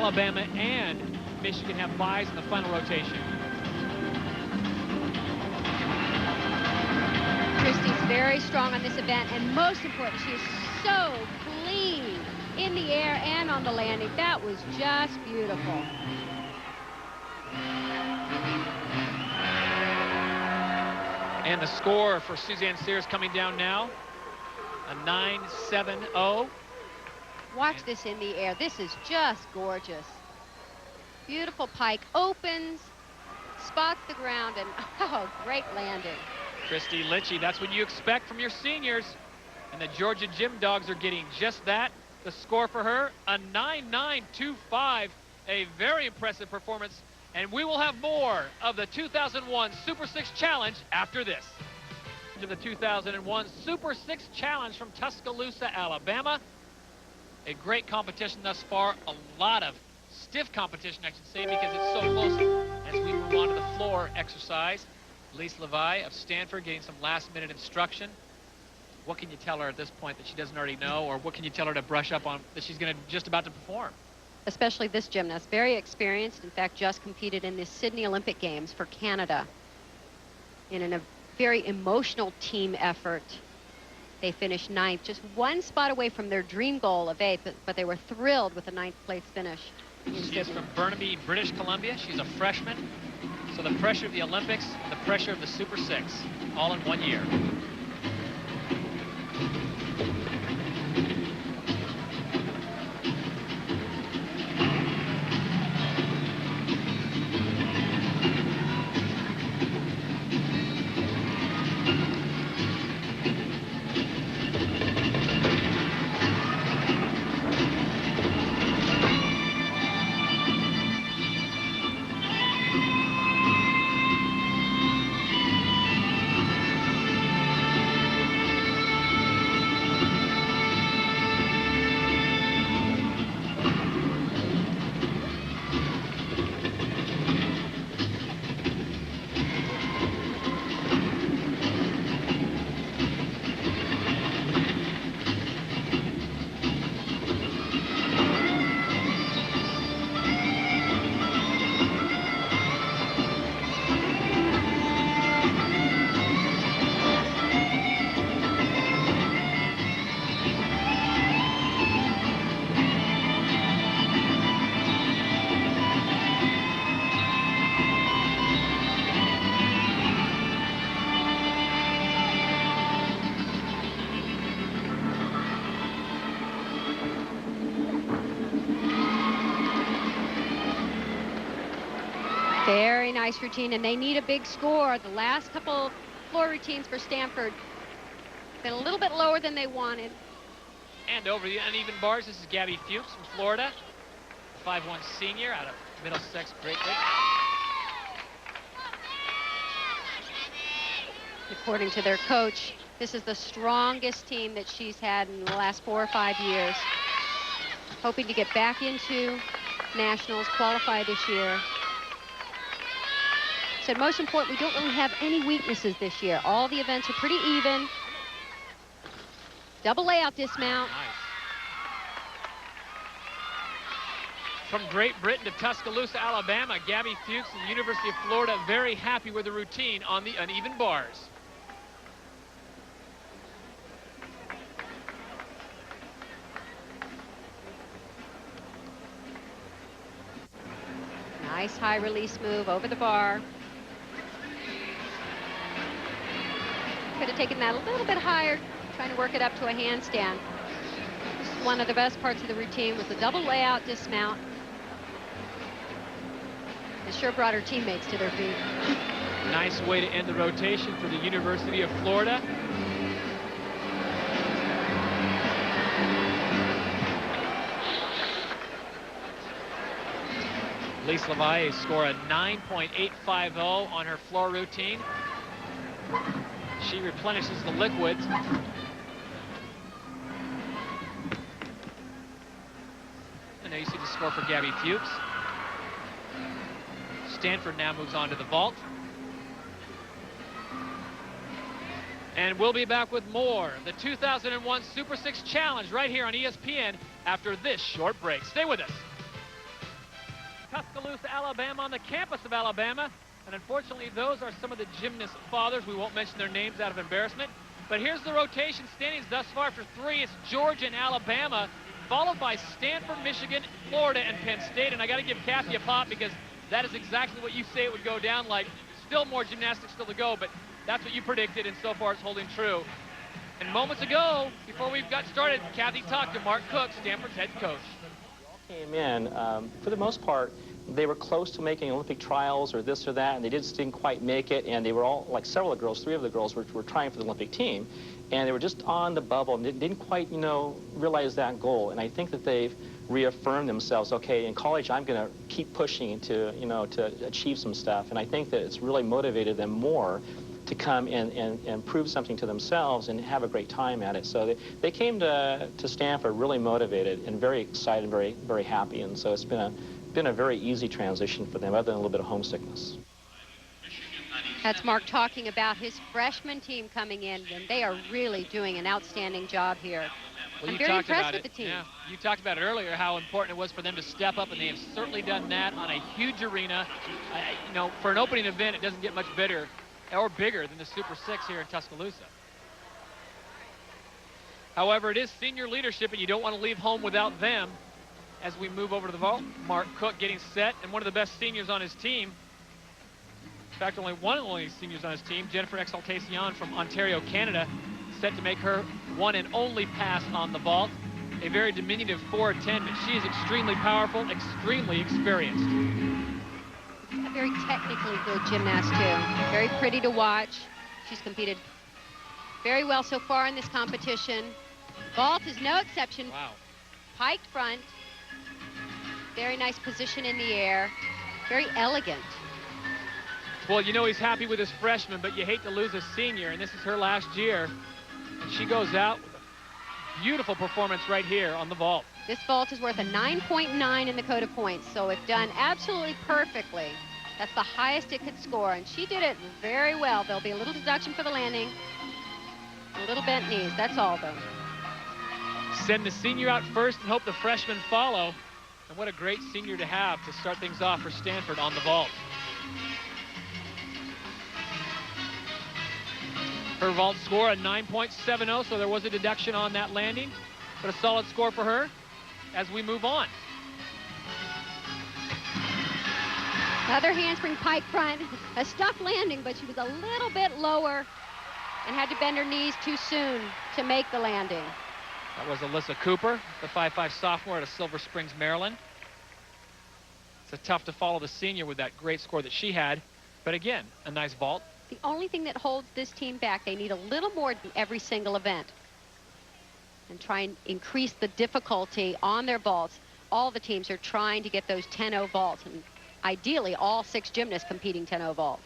Alabama and Michigan have byes in the final rotation. Kristi's very strong on this event, and most important, she is so clean in the air and on the landing. That was just beautiful. And the score for Suzanne Sears coming down now, a 9.70. Watch this in the air. This is just gorgeous. Beautiful pike, opens, spots the ground, and oh, great landing. Kristi, Lichey, that's what you expect from your seniors. And the Georgia Gym Dogs are getting just that. The score for her, a 9.925, a very impressive performance. And we will have more of the 2001 Super 6 Challenge after this. To the 2001 Super 6 Challenge from Tuscaloosa, Alabama. A great competition thus far. A lot of stiff competition, I should say, because it's so close. As we move on to the floor exercise, Lise Leveille of Stanford getting some last-minute instruction. What can you tell her at this point that she doesn't already know, or what can you tell her to brush up on that she's just about to perform? Especially this gymnast, very experienced. In fact, just competed in the Sydney Olympic Games for Canada. In a very emotional team effort. They finished 9th, just one spot away from their dream goal of 8th, but they were thrilled with the 9th place finish. She is from Burnaby, British Columbia. She's a freshman. So the pressure of the Olympics and the pressure of the Super 6, all in 1 year. Very nice routine, and they need a big score. The last couple floor routines for Stanford been a little bit lower than they wanted. And over the uneven bars, this is Gabby Fuchs from Florida, 5'1" senior out of Middlesex, Great Lakes. According to their coach, this is the strongest team that she's had in the last 4 or 5 years. Hoping to get back into nationals, qualify this year. Said most important, we don't really have any weaknesses this year. All the events are pretty even. Double layout dismount. Nice. From Great Britain to Tuscaloosa, Alabama, Gabby Fuchs from the University of Florida, very happy with the routine on the uneven bars. Nice high release move over the bar. Could have taken that a little bit higher, trying to work it up to a handstand. This is one of the best parts of the routine was the double layout dismount. It sure brought her teammates to their feet. Nice way to end the rotation for the University of Florida. Lise Leveille score a 9.850 on her floor routine. She replenishes the liquids. And now you see the score for Gabby Fuchs. Stanford now moves on to the vault. And we'll be back with more of the 2001 Super 6 Challenge right here on ESPN after this short break. Stay with us. Tuscaloosa, Alabama, on the campus of Alabama. And unfortunately, those are some of the gymnast fathers. We won't mention their names out of embarrassment. But here's the rotation standings thus far after 3. It's Georgia and Alabama, followed by Stanford, Michigan, Florida, and Penn State. And I got to give Kathy a pop because that is exactly what you say it would go down like. Still more gymnastics still to go, but that's what you predicted, and so far it's holding true. And moments ago, before we got started, Kathy talked to Mark Cook, Stanford's head coach. Came in, for the most part, they were close to making Olympic trials or this or that, and they just didn't quite make it, and they were all, like several of the girls, 3 of the girls were trying for the Olympic team, and they were just on the bubble and didn't quite, you know, realize that goal. And I think that they've reaffirmed themselves, okay, in college I'm going to keep pushing to, you know, to achieve some stuff, and I think that it's really motivated them more to come and prove something to themselves and have a great time at it. So they came to Stanford really motivated and very excited, very, very happy, and so it's been a very easy transition for them, other than a little bit of homesickness. That's Mark talking about his freshman team coming in, and they are really doing an outstanding job here. Well, I'm very impressed with the team. Yeah, you talked about it earlier, how important it was for them to step up, and they have certainly done that on a huge arena. You know, for an opening event, it doesn't get much better or bigger than the Super 6 here in Tuscaloosa. However, it is senior leadership, and you don't want to leave home without them. As we move over to the vault, Mark Cook getting set, and one of the best seniors on his team. In fact, only one of the only seniors on his team, Jennifer Exaltacion from Ontario, Canada, set to make her one and only pass on the vault. A very diminutive 4'10", but she is extremely powerful, extremely experienced. A very technically good gymnast, too. Very pretty to watch. She's competed very well so far in this competition. Vault is no exception. Wow. Piked front. Very nice position in the air. Very elegant. Well, you know he's happy with his freshman, but you hate to lose a senior, and this is her last year. And she goes out with a beautiful performance right here on the vault. This vault is worth a 9.9 in the code of points, so if done absolutely perfectly, that's the highest it could score, and she did it very well. There'll be a little deduction for the landing, a little bent knees, that's all though. Send the senior out first and hope the freshmen follow. And what a great senior to have to start things off for Stanford on the vault. Her vault score a 9.70, so there was a deduction on that landing, but a solid score for her as we move on. Another handspring pike front, a stuck landing, but she was a little bit lower and had to bend her knees too soon to make the landing. That was Alissa Cooper, the 5'5" sophomore out of Silver Springs, Maryland. It's tough to follow the senior with that great score that she had, but again, a nice vault. The only thing that holds this team back, they need a little more in every single event and try and increase the difficulty on their vaults. All the teams are trying to get those 10-0 vaults, and ideally all 6 gymnasts competing 10-0 vaults.